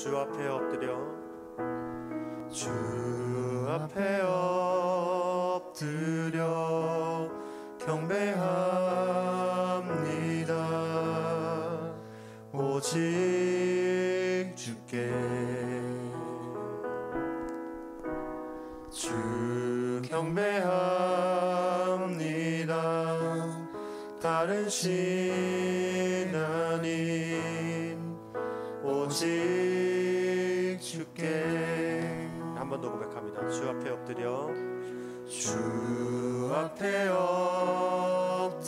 주 앞에 엎드려 주 앞에 엎드려 경배합니다. 오직 주께 주 경배합니다. 다른 신 아닌 오직 주께. 한 번 더 고백합니다. 주 앞에 엎드려 주 앞에 엎드려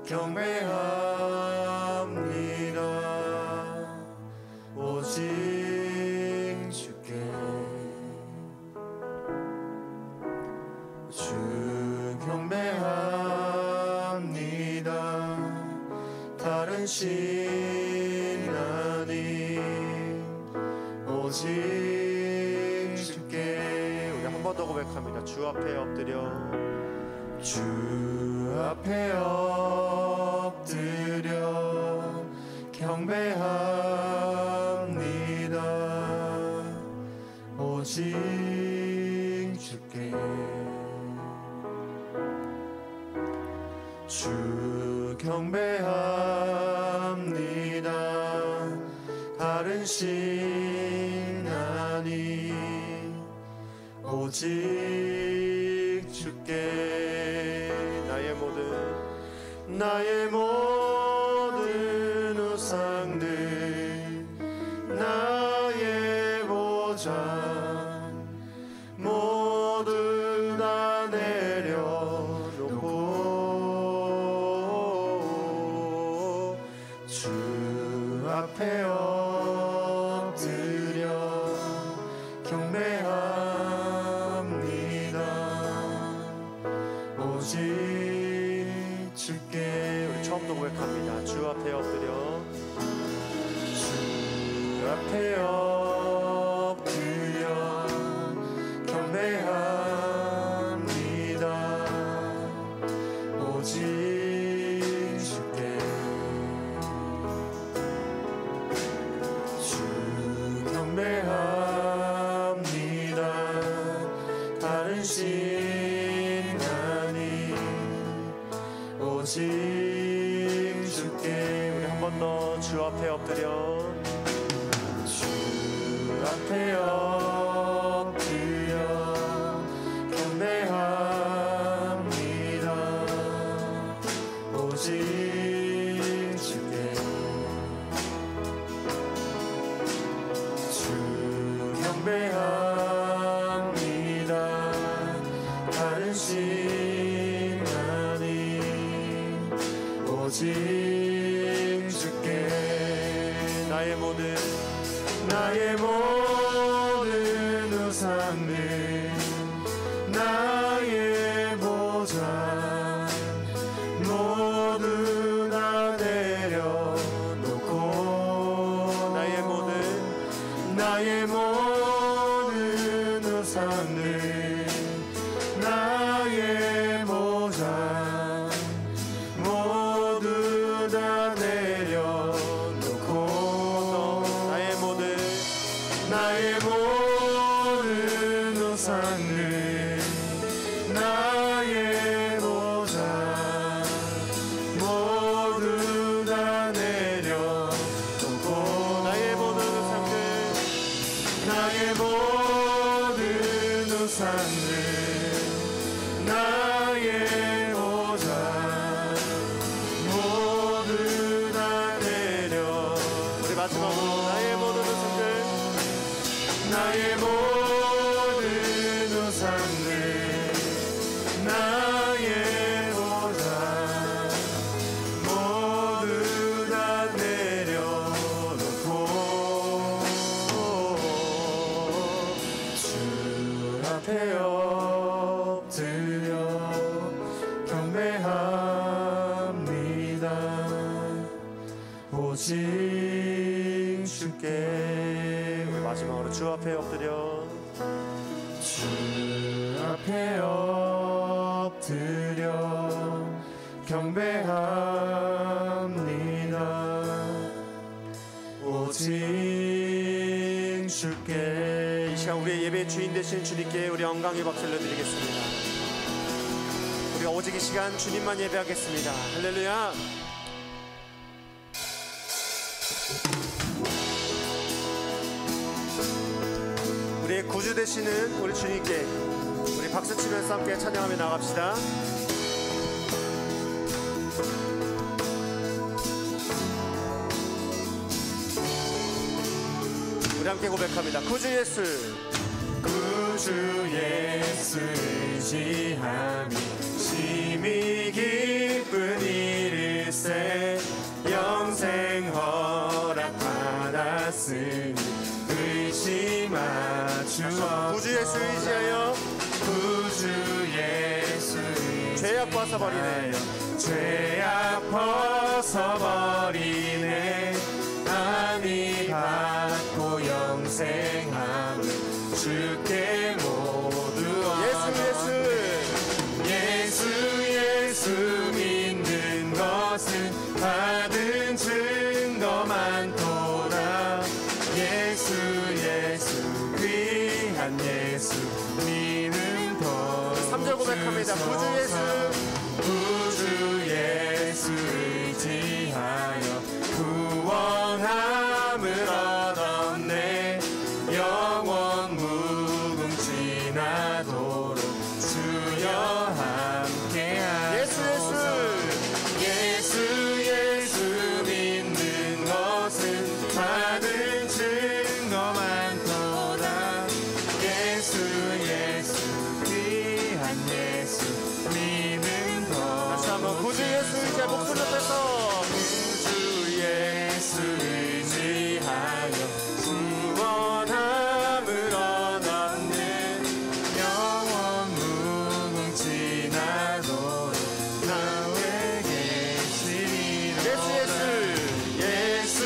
경배합니다. 오직 주께 주 경배합니다. 다른 신 아닌 오직 주께. 우리 한 번 더 고백합니다. 주 앞에 엎드려 주 앞에 엎드려 경배합니다. 오직 주께 주 경배합니다. 다른 신 아닌 오직 주께. 나의 모든 우상들 나의 보장 모두 다 내려놓고 주 앞에 엎드려 경배합니다. 오직 주께. 우리 처음부터 고백합니다. 주 앞에 엎드려 주 앞에 엎드려 경배합니다. 오직 주께 주 경배합니다. 다른 신 아닌 오직 주께. 우리 한 번 더 주 앞에 엎드려 주 앞에 엎드려 경배합니다. 오직 주께 주 경배합니다. 다른 신 아닌 오직 주께. 나의 모든 우상들 나의 보장 모두 다 내려놓고 나의 모든 우상들 나의 보장 모두 다 내려놓고 나의 모든 우상들 나의 보장 모두 다 내려놓고 나의 모든 우상들 나의 보장 모두 다 내려. 우리 마지막으로 나의 모든 우상들 나의 보장 모두 다 내려놓고 주 앞에 엎드려 경배합니다. 오직 주께. 마지막으로 주 앞에 엎드려 주 앞에 엎드려 경배합니다. 오직 모진 주께. 이 시간 우리의 예배의 주인 되신 주님께 우리 영광의 박수를 드리겠습니다. 우리가 오직 이 시간 주님만 예배하겠습니다. 할렐루야. 우리의 구주 되시는 우리 주님께 우리 박수 치면서 함께 찬양하며 나갑시다. 우리 함께 고백합니다. 구주 예수, 구주 예수 의지함이 심히 기쁜 일일세. 영생 허락받았으니 의심하주옵소서. 구주 예수 의지하여, 구주 예수 의지하여 죄악 벗어버리네, 죄악 벗어버리네. 아니 받고 영생함을 주께 모두 예수 믿는 것은 받은 증거만 도다. 예수 귀한 예수 믿는 더. 3절 고백합니다. 구주 예수 의지하여 구원함을 얻었네. 영원 무궁지나도록 주여 함께하소서. 예수 믿는 것은 받은 증거만 도다. 예수 귀한 예수 믿는 것. 다시 한번 구주 예수 이제 목소리 높여서 구주 예수 의지하여 구원함을 얻었네. 영원 무궁지나도록 나에 계시리라. 예수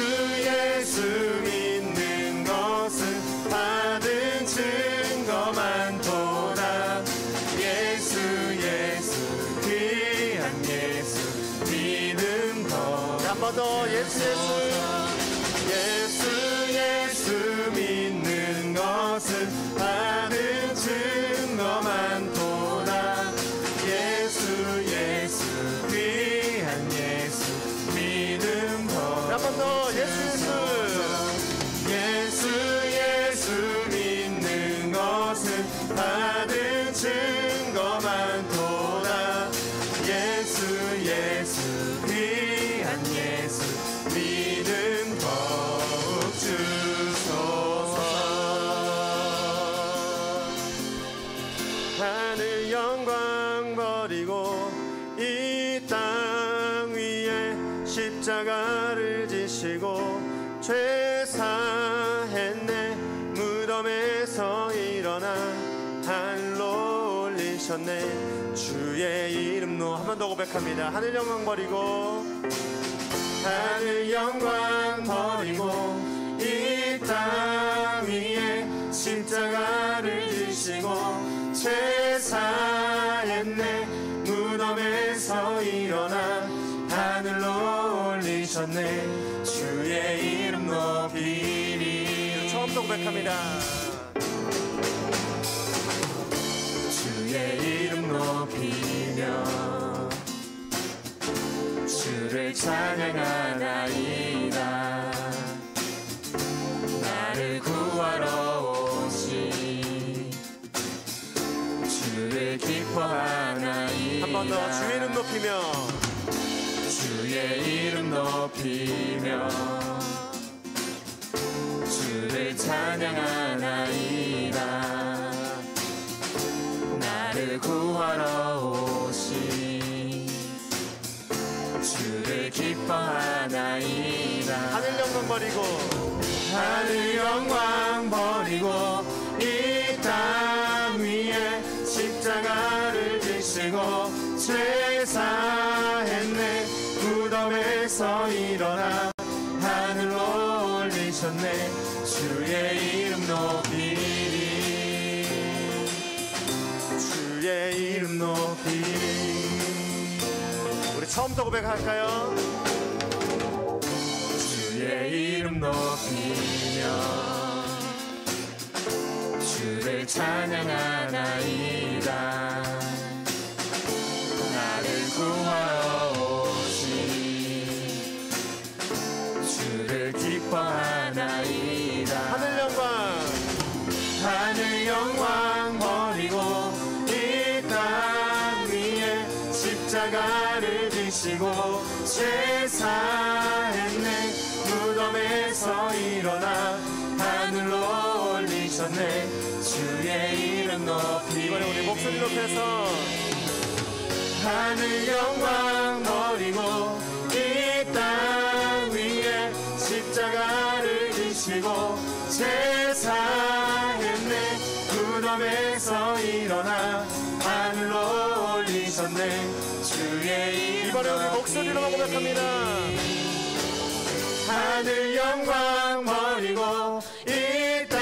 믿는 것은 받은 증거만 도다. 예수 귀한 예수 믿는 것. 한 번 더. 예수 믿는 것은 받은 증거만 도다. 예수 귀한 예수 믿는 것. 한 번 더. 예수 믿는 것은 받은 증거만 도다. 예수 귀한 예수 믿음 더욱 주소서. 하늘 영광 버리고 이 땅 위에 십자가를 지시고 죄 사했네. 무덤에서 일어나 하늘로 올리셨네. 주의 이름로. 한 번 더 고백합니다. 하늘 영광 버리고 이 땅 위에 십자가를 지시고 죄 사했네. 무덤에서 일어나 하늘로 올리셨네. 주의 이름 높이리. 처음부터 고백합니다. 주의 이름 높이며 주를 찬양하나이다. 나를 구하러 오신 주를 기뻐하나이다. 한 번 더. 주의 이름 높이며 주의 이름 높이며 주를 찬양하나이다. 나를 구하러 오신 주를 기뻐하나이다. 하늘 영광 버리고 이 땅 위에 십자가를 지시고 죄 사했네. 무덤에서 일어나 하늘로 올리셨네. 주의 이름 높이리. 주의 이름 높이리. 우리 처음부터 고백할까요? 주의 이름 높이며 주를 찬양하나이다. 나를 구하러 오신 주를 기뻐하나이다. 하늘 영광 버리고 이 땅 위에 십자가를 지시고 죄 사했네. 무덤에서 일어나 하늘로 올리셨네. 주의 이름 높이. 이번에 우리 목소리 높여서 하늘 영광 버리고 이 땅 위에 십자가를 지시고 죄 사했네. 무덤에서 일어나 하늘로 올리셨네. 주의 이름. 이번에 우리 목소리로 고백합니다. 하늘 영광 버리고 이 땅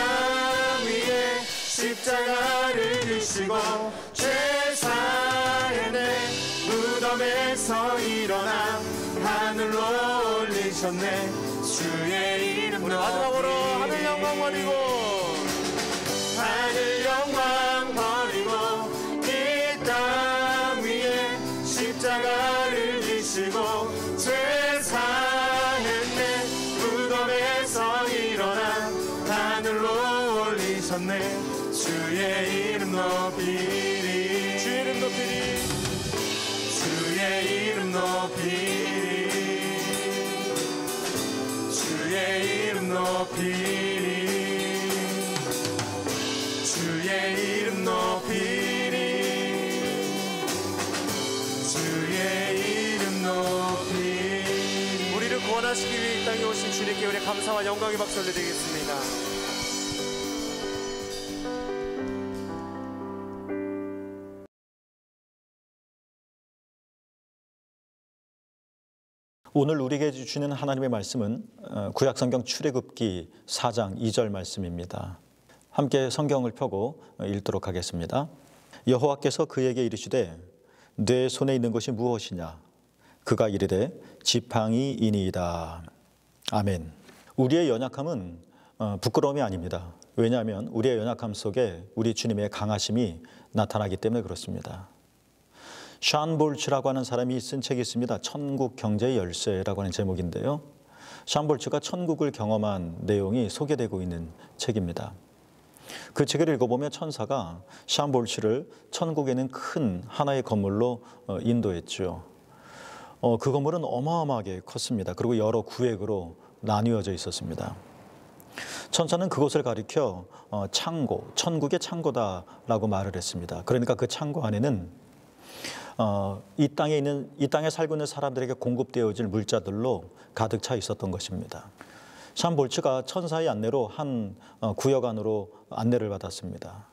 위에 십자가를 지시고 죄 사했네. 무덤에서 일어나 하늘로 올리셨네. 주의 이름 높이. 마지막으로 하늘 영광 버리고 하늘 영광 버리고 이 땅 위에 십자가를 지시고 죄 사했네. 무덤에서 일어나 하늘로 올리셨네. 주의 이름 높이리. 주의 이름 높이리. 주의 이름 높이리. 주의 이름 높이리. 주의 이름 높이리. 주의 이름 높이리. 우리를 구원하시기 위해 이 땅에 오신 주님께 우리 감사와 영광의 박수 올려드리겠습니다. 오늘 우리에게 주시는 하나님의 말씀은 구약성경 출애굽기 4장 2절 말씀입니다. 함께 성경을 펴고 읽도록 하겠습니다. 여호와께서 그에게 이르시되 내 손에 있는 것이 무엇이냐? 그가 이르되 지팡이이니이다. 아멘. 우리의 연약함은 부끄러움이 아닙니다. 왜냐하면 우리의 연약함 속에 우리 주님의 강하심이 나타나기 때문에 그렇습니다. 샤온 볼츠라고 하는 사람이 쓴 책이 있습니다. 천국 경제의 열쇠라고 하는 제목인데요. 샤온 볼츠가 천국을 경험한 내용이 소개되고 있는 책입니다. 그 책을 읽어보면 천사가 샤온 볼츠를 천국에 있는 큰 하나의 건물로 인도했죠. 그 건물은 어마어마하게 컸습니다. 그리고 여러 구획으로 나뉘어져 있었습니다. 천사는 그곳을 가리켜 창고, 천국의 창고다라고 말을 했습니다. 그러니까 그 창고 안에는 이 땅에 살고 있는 사람들에게 공급되어질 물자들로 가득 차 있었던 것입니다. 샤온 볼츠가 천사의 안내로 한 구역 안으로 안내를 받았습니다.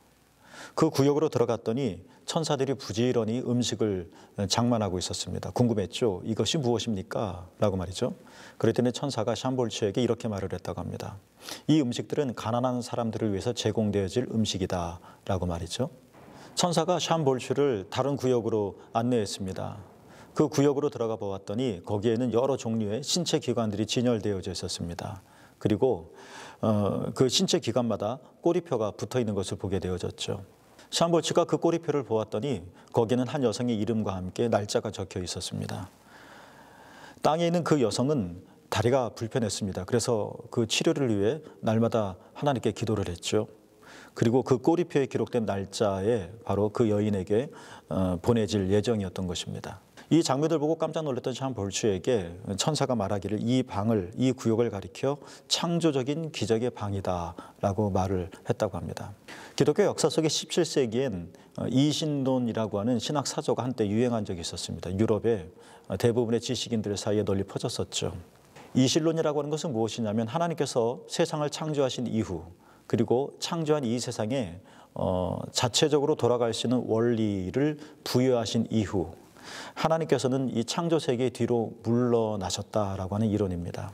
그 구역으로 들어갔더니 천사들이 부지런히 음식을 장만하고 있었습니다. 궁금했죠. 이것이 무엇입니까? 라고 말이죠. 그랬더니 천사가 샤온 볼츠에게 이렇게 말을 했다고 합니다. 이 음식들은 가난한 사람들을 위해서 제공되어질 음식이다 라고 말이죠. 천사가 샤온 볼츠를 다른 구역으로 안내했습니다. 그 구역으로 들어가 보았더니 거기에는 여러 종류의 신체 기관들이 진열되어져 있었습니다. 그리고 그 신체 기관마다 꼬리표가 붙어 있는 것을 보게 되어졌죠. 샤온 볼츠가 그 꼬리표를 보았더니 거기에는 한 여성의 이름과 함께 날짜가 적혀 있었습니다. 땅에 있는 그 여성은 다리가 불편했습니다. 그래서 그 치료를 위해 날마다 하나님께 기도를 했죠. 그리고 그 꼬리표에 기록된 날짜에 바로 그 여인에게 보내질 예정이었던 것입니다. 이 장면을 보고 깜짝 놀랐던 샤온 볼츠에게 천사가 말하기를 이 구역을 가리켜 창조적인 기적의 방이다라고 말을 했다고 합니다. 기독교 역사 속에 17세기엔 이신론이라고 하는 신학 사조가 한때 유행한 적이 있었습니다. 유럽의 대부분의 지식인들 사이에 널리 퍼졌었죠. 이신론이라고 하는 것은 무엇이냐면 하나님께서 세상을 창조하신 이후 그리고 창조한 이 세상에 자체적으로 돌아갈 수 있는 원리를 부여하신 이후 하나님께서는 이 창조 세계 뒤로 물러나셨다라고 하는 이론입니다.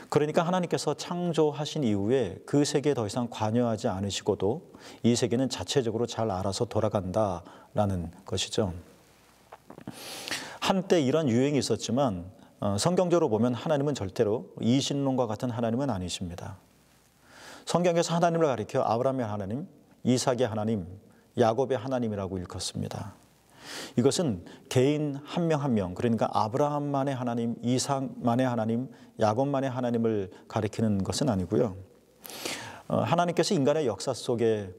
그러니까 하나님께서 창조하신 이후에 그 세계에 더 이상 관여하지 않으시고도 이 세계는 자체적으로 잘 알아서 돌아간다라는 것이죠. 한때 이런 유행이 있었지만 성경적으로 보면 하나님은 절대로 이신론과 같은 하나님은 아니십니다. 성경에서 하나님을 가리켜 아브라함의 하나님, 이삭의 하나님, 야곱의 하나님이라고 일컫습니다. 이것은 개인 한 명 한 명, 그러니까 아브라함만의 하나님, 이삭만의 하나님, 야곱만의 하나님을 가리키는 것은 아니고요. 하나님께서 인간의 역사 속에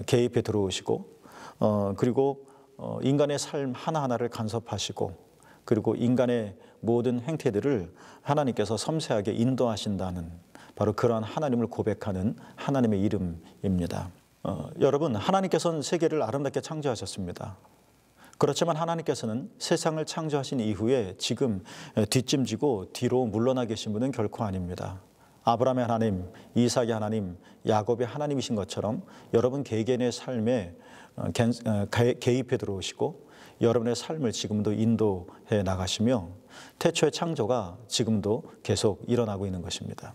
개입해 들어오시고 그리고 인간의 삶 하나하나를 간섭하시고 그리고 인간의 모든 행태들을 하나님께서 섬세하게 인도하신다는 바로 그러한 하나님을 고백하는 하나님의 이름입니다. 여러분, 하나님께서는 세계를 아름답게 창조하셨습니다. 그렇지만 하나님께서는 세상을 창조하신 이후에 지금 뒷짐지고 뒤로 물러나 계신 분은 결코 아닙니다. 아브라함의 하나님, 이삭의 하나님, 야곱의 하나님이신 것처럼 여러분 개개인의 삶에 개입해 들어오시고 여러분의 삶을 지금도 인도해 나가시며 태초의 창조가 지금도 계속 일어나고 있는 것입니다.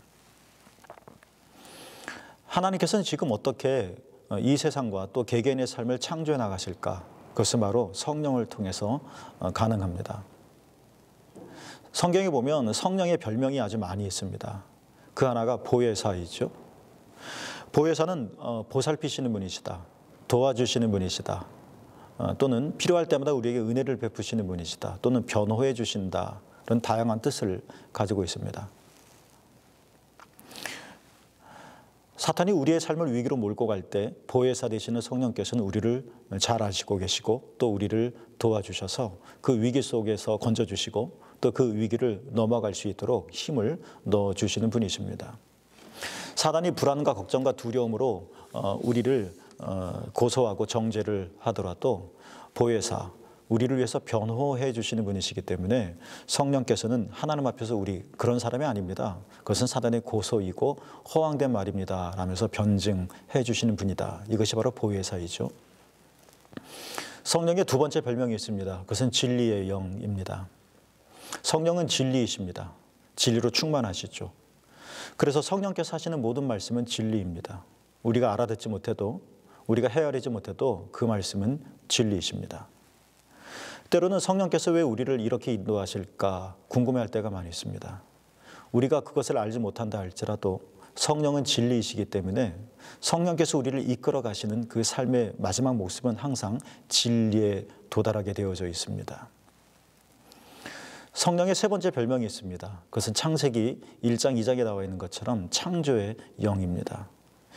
하나님께서는 지금 어떻게 이 세상과 또 개개인의 삶을 창조해 나가실까? 그것은 바로 성령을 통해서 가능합니다. 성경에 보면 성령의 별명이 아주 많이 있습니다. 그 하나가 보혜사이죠. 보혜사는 보살피시는 분이시다, 도와주시는 분이시다, 또는 필요할 때마다 우리에게 은혜를 베푸시는 분이시다, 또는 변호해 주신다, 이런 다양한 뜻을 가지고 있습니다. 사탄이 우리의 삶을 위기로 몰고 갈 때 보혜사 되시는 성령께서는 우리를 잘 아시고 계시고 또 우리를 도와주셔서 그 위기 속에서 건져주시고 또 그 위기를 넘어갈 수 있도록 힘을 넣어주시는 분이십니다. 사단이 불안과 걱정과 두려움으로 우리를 고소하고 정죄를 하더라도 보혜사, 우리를 위해서 변호해 주시는 분이시기 때문에 성령께서는 하나님 앞에서 우리 그런 사람이 아닙니다, 그것은 사단의 고소이고 허황된 말입니다 라면서 변증해 주시는 분이다. 이것이 바로 보혜사이죠. 성령의 두 번째 별명이 있습니다. 그것은 진리의 영입니다. 성령은 진리이십니다. 진리로 충만하시죠. 그래서 성령께서 하시는 모든 말씀은 진리입니다. 우리가 알아듣지 못해도, 우리가 헤아리지 못해도 그 말씀은 진리이십니다. 때로는 성령께서 왜 우리를 이렇게 인도하실까 궁금해할 때가 많이 있습니다. 우리가 그것을 알지 못한다 할지라도 성령은 진리이시기 때문에 성령께서 우리를 이끌어 가시는 그 삶의 마지막 모습은 항상 진리에 도달하게 되어져 있습니다. 성령의 세 번째 별명이 있습니다. 그것은 창세기 1장 2장에 나와 있는 것처럼 창조의 영입니다.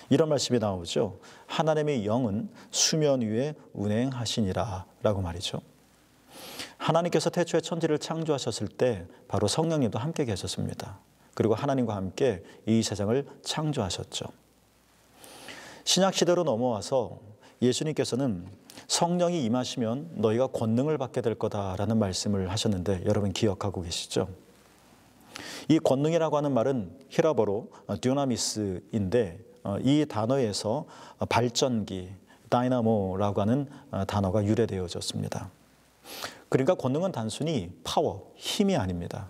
이런 말씀이 나오죠. 하나님의 영은 수면 위에 운행하시니라 라고 말이죠. 하나님께서 태초에 천지를 창조하셨을 때 바로 성령님도 함께 계셨습니다. 그리고 하나님과 함께 이 세상을 창조하셨죠. 신약시대로 넘어와서 예수님께서는 성령이 임하시면 너희가 권능을 받게 될 거다라는 말씀을 하셨는데 여러분 기억하고 계시죠? 이 권능이라고 하는 말은 히라버로 듀나미스인데 이 단어에서 발전기, 다이나모라고 하는 단어가 유래되어졌습니다. 그러니까 권능은 단순히 파워, 힘이 아닙니다.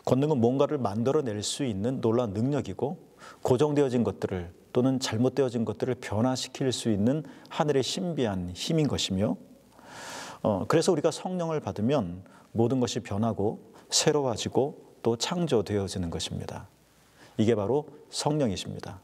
권능은 뭔가를 만들어낼 수 있는 놀라운 능력이고 고정되어진 것들을 또는 잘못되어진 것들을 변화시킬 수 있는 하늘의 신비한 힘인 것이며 그래서 우리가 성령을 받으면 모든 것이 변하고 새로워지고 또 창조되어지는 것입니다. 이게 바로 성령이십니다.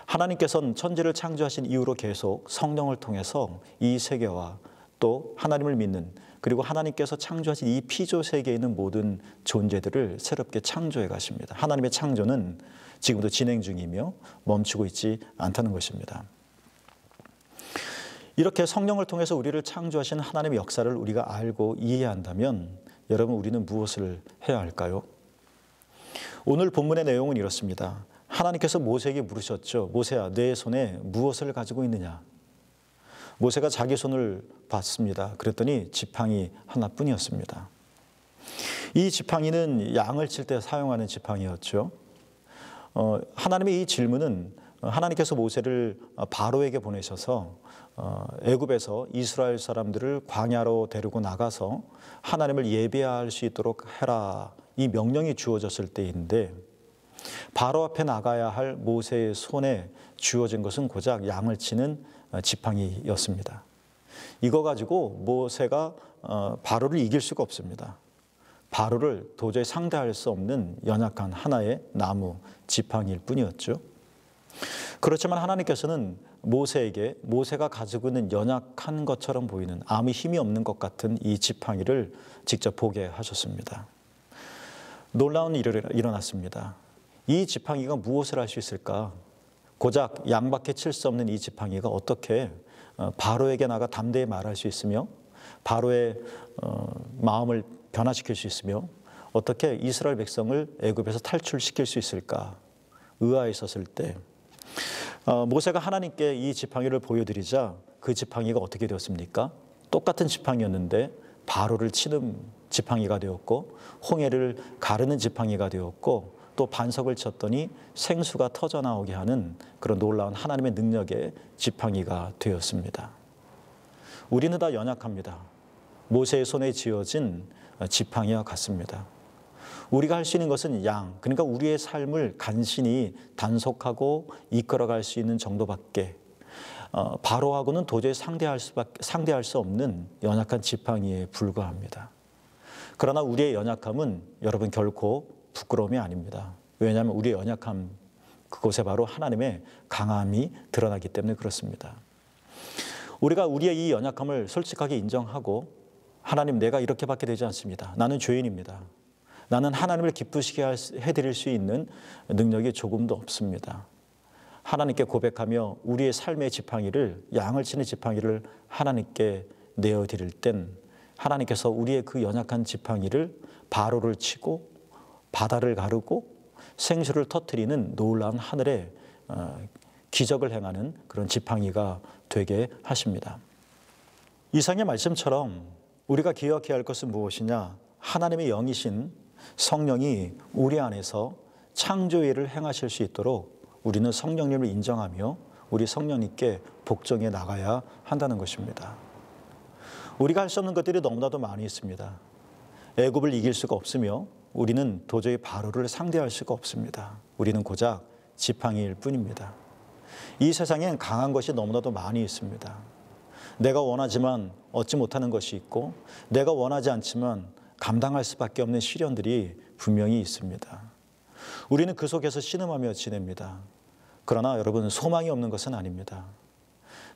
하나님께서는 천지를 창조하신 이후로 계속 성령을 통해서 이 세계와 또 하나님을 믿는 그리고 하나님께서 창조하신 이 피조 세계에 있는 모든 존재들을 새롭게 창조해 가십니다. 하나님의 창조는 지금도 진행 중이며 멈추고 있지 않다는 것입니다. 이렇게 성령을 통해서 우리를 창조하신 하나님의 역사를 우리가 알고 이해한다면 여러분 우리는 무엇을 해야 할까요? 오늘 본문의 내용은 이렇습니다. 하나님께서 모세에게 물으셨죠. 모세야, 내 손에 무엇을 가지고 있느냐? 모세가 자기 손을 봤습니다. 그랬더니 지팡이 하나뿐이었습니다. 이 지팡이는 양을 칠 때 사용하는 지팡이였죠. 하나님의 이 질문은 하나님께서 모세를 바로에게 보내셔서 애굽에서 이스라엘 사람들을 광야로 데리고 나가서 하나님을 예배할 수 있도록 해라, 이 명령이 주어졌을 때인데 바로 앞에 나가야 할 모세의 손에 주어진 것은 고작 양을 치는 지팡이였습니다. 이거 가지고 모세가 바로를 이길 수가 없습니다. 바로를 도저히 상대할 수 없는 연약한 하나의 나무 지팡이일 뿐이었죠. 그렇지만 하나님께서는 모세에게 모세가 가지고 있는 연약한 것처럼 보이는 아무 힘이 없는 것 같은 이 지팡이를 직접 보게 하셨습니다. 놀라운 일이 일어났습니다. 이 지팡이가 무엇을 할 수 있을까? 고작 양밖에 칠 수 없는 이 지팡이가 어떻게 바로에게 나가 담대히 말할 수 있으며 바로의 마음을 변화시킬 수 있으며 어떻게 이스라엘 백성을 애굽에서 탈출시킬 수 있을까 의아했었을 때 모세가 하나님께 이 지팡이를 보여드리자 그 지팡이가 어떻게 되었습니까? 똑같은 지팡이였는데 바로를 치는 지팡이가 되었고 홍해를 가르는 지팡이가 되었고 또 반석을 쳤더니 생수가 터져나오게 하는 그런 놀라운 하나님의 능력의 지팡이가 되었습니다. 우리는 다 연약합니다. 모세의 손에 쥐어진 지팡이와 같습니다. 우리가 할 수 있는 것은 그러니까 우리의 삶을 간신히 단속하고 이끌어갈 수 있는 정도밖에 바로하고는 도저히 상대할 수 없는 연약한 지팡이에 불과합니다. 그러나 우리의 연약함은 여러분 결코 부끄러움이 아닙니다. 왜냐하면 우리의 연약함 그곳에 바로 하나님의 강함이 드러나기 때문에 그렇습니다. 우리가 우리의 이 연약함을 솔직하게 인정하고 하나님 내가 이렇게밖에 되지 않습니다. 나는 죄인입니다. 나는 하나님을 기쁘시게 해드릴 수 있는 능력이 조금도 없습니다. 하나님께 고백하며 우리의 삶의 지팡이를 양을 치는 지팡이를 하나님께 내어드릴 땐 하나님께서 우리의 그 연약한 지팡이를 바로를 치고 바다를 가르고 생수를 터뜨리는 놀라운 하늘의 기적을 행하는 그런 지팡이가 되게 하십니다. 이상의 말씀처럼 우리가 기억해야 할 것은 무엇이냐? 하나님의 영이신 성령이 우리 안에서 창조일을 행하실 수 있도록 우리는 성령님을 인정하며 우리 성령님께 복종해 나가야 한다는 것입니다. 우리가 할 수 없는 것들이 너무나도 많이 있습니다. 애굽을 이길 수가 없으며 우리는 도저히 바로를 상대할 수가 없습니다. 우리는 고작 지팡이일 뿐입니다. 이 세상엔 강한 것이 너무나도 많이 있습니다. 내가 원하지만 얻지 못하는 것이 있고 내가 원하지 않지만 감당할 수밖에 없는 시련들이 분명히 있습니다. 우리는 그 속에서 신음하며 지냅니다. 그러나 여러분 소망이 없는 것은 아닙니다.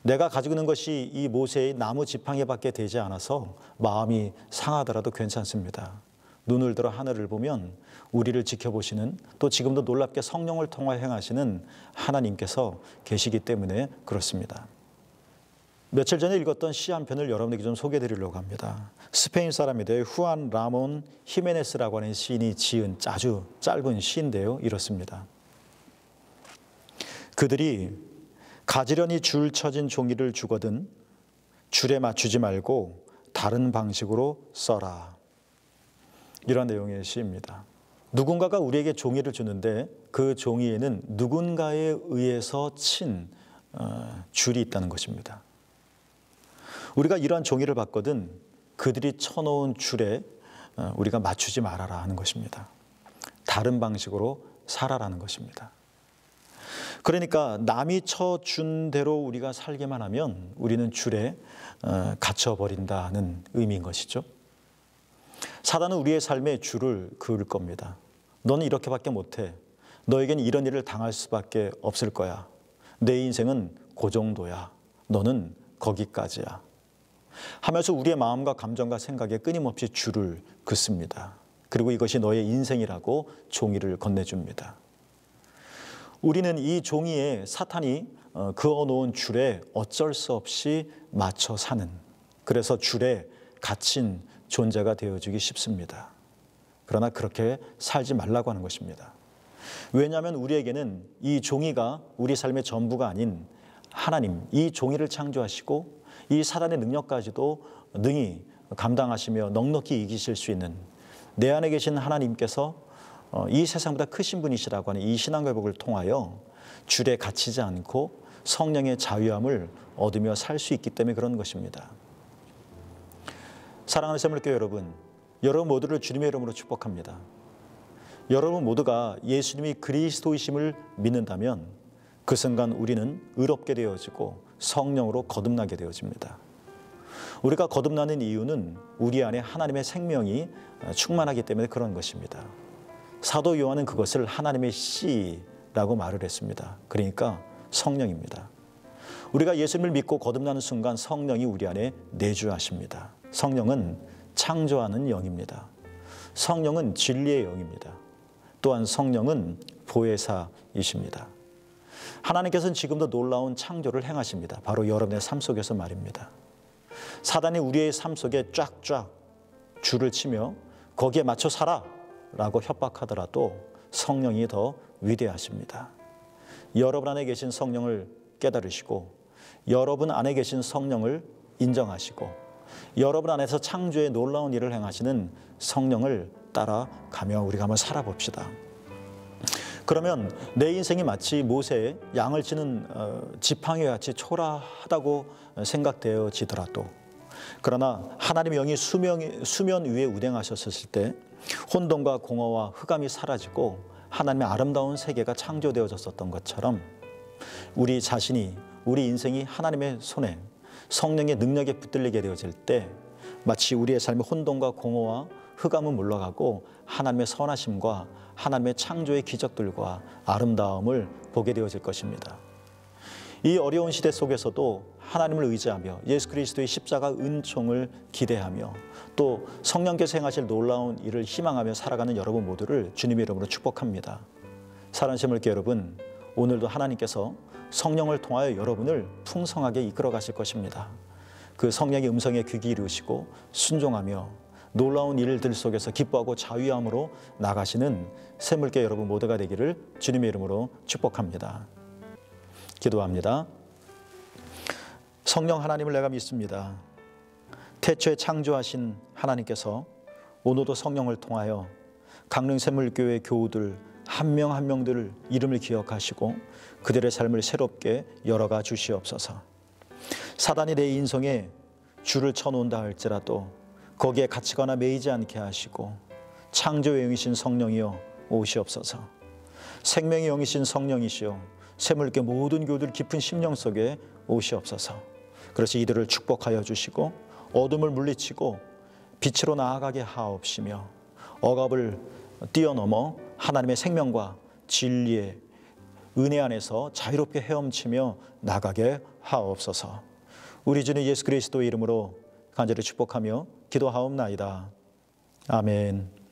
내가 가지고 있는 것이 이 모세의 나무 지팡이밖에 되지 않아서 마음이 상하더라도 괜찮습니다. 눈을 들어 하늘을 보면 우리를 지켜보시는 또 지금도 놀랍게 성령을 통하여 행하시는 하나님께서 계시기 때문에 그렇습니다. 며칠 전에 읽었던 시 한 편을 여러분에게 좀 소개해드리려고 합니다. 스페인 사람인데 후안 라몬 히메네스라고 하는 시인이 지은 아주 짧은 시인데요. 이렇습니다. 그들이 가지런히 줄 쳐진 종이를 주거든 줄에 맞추지 말고 다른 방식으로 써라. 이런 내용의 시입니다. 누군가가 우리에게 종이를 주는데 그 종이에는 누군가에 의해서 친 줄이 있다는 것입니다. 우리가 이러한 종이를 받거든 그들이 쳐놓은 줄에 우리가 맞추지 말아라 하는 것입니다. 다른 방식으로 살아라는 것입니다. 그러니까 남이 쳐준 대로 우리가 살기만 하면 우리는 줄에 갇혀버린다는 의미인 것이죠. 사단은 우리의 삶에 줄을 그을 겁니다. 너는 이렇게밖에 못해. 너에게는 이런 일을 당할 수밖에 없을 거야. 내 인생은 그 정도야. 너는 거기까지야. 하면서 우리의 마음과 감정과 생각에 끊임없이 줄을 긋습니다. 그리고 이것이 너의 인생이라고 종이를 건네줍니다. 우리는 이 종이에 사탄이 그어놓은 줄에 어쩔 수 없이 맞춰 사는, 그래서 줄에 갇힌 존재가 되어주기 쉽습니다. 그러나 그렇게 살지 말라고 하는 것입니다. 왜냐하면 우리에게는 이 종이가 우리 삶의 전부가 아닌 하나님, 이 종이를 창조하시고 이 사단의 능력까지도 능히 감당하시며 넉넉히 이기실 수 있는 내 안에 계신 하나님께서 이 세상보다 크신 분이시라고 하는 이 신앙회복을 통하여 줄에 갇히지 않고 성령의 자유함을 얻으며 살 수 있기 때문에 그런 것입니다. 사랑하는 새물교회 여러분 모두를 주님의 이름으로 축복합니다. 여러분 모두가 예수님이 그리스도이심을 믿는다면 그 순간 우리는 의롭게 되어지고 성령으로 거듭나게 되어집니다. 우리가 거듭나는 이유는 우리 안에 하나님의 생명이 충만하기 때문에 그런 것입니다. 사도 요한은 그것을 하나님의 씨라고 말을 했습니다. 그러니까 성령입니다. 우리가 예수님을 믿고 거듭나는 순간 성령이 우리 안에 내주하십니다. 성령은 창조하는 영입니다. 성령은 진리의 영입니다. 또한 성령은 보혜사이십니다. 하나님께서는 지금도 놀라운 창조를 행하십니다. 바로 여러분의 삶 속에서 말입니다. 사단이 우리의 삶 속에 쫙쫙 줄을 치며 거기에 맞춰 살아라고 협박하더라도 성령이 더 위대하십니다. 여러분 안에 계신 성령을 깨달으시고 여러분 안에 계신 성령을 인정하시고 여러분 안에서 창조의 놀라운 일을 행하시는 성령을 따라가며 우리가 한번 살아봅시다. 그러면 내 인생이 마치 모세의 양을 치는 지팡이 같이 초라하다고 생각되어지더라도, 그러나 하나님의 영이 수면 위에 운행하셨을 때 혼돈과 공허와 흑암이 사라지고 하나님의 아름다운 세계가 창조되어졌었던 것처럼 우리 자신이, 우리 인생이 하나님의 손에 성령의 능력에 붙들리게 되어질 때 마치 우리의 삶의 혼돈과 공허와 흑암은 물러가고 하나님의 선하심과 하나님의 창조의 기적들과 아름다움을 보게 되어질 것입니다. 이 어려운 시대 속에서도 하나님을 의지하며 예수 그리스도의 십자가 은총을 기대하며 또 성령께서 행하실 놀라운 일을 희망하며 살아가는 여러분 모두를 주님의 이름으로 축복합니다. 사랑하는 물개 여러분, 오늘도 하나님께서 성령을 통하여 여러분을 풍성하게 이끌어 가실 것입니다. 그 성령의 음성에 귀 기울이시고 순종하며 놀라운 일들 속에서 기뻐하고 자유함으로 나가시는 새물개 여러분 모두가 되기를 주님의 이름으로 축복합니다. 기도합니다. 성령 하나님을 내가 믿습니다. 태초에 창조하신 하나님께서 오늘도 성령을 통하여 강릉 새물교회 교우들 한 명 한 명들 이름을 기억하시고 그들의 삶을 새롭게 열어가 주시옵소서. 사단이 내 인생에 줄을 쳐놓는다 할지라도 거기에 갇히거나 매이지 않게 하시고 창조의 영이신 성령이여 오시옵소서. 생명의 영이신 성령이시여 새물개 모든 교우들 깊은 심령 속에 오시옵소서. 그래서 이들을 축복하여 주시고 어둠을 물리치고 빛으로 나아가게 하옵시며 억압을 뛰어넘어 하나님의 생명과 진리의 은혜 안에서 자유롭게 헤엄치며 나가게 하옵소서. 우리 주님 예수 그리스도의 이름으로 간절히 축복하며 기도하옵나이다. 아멘.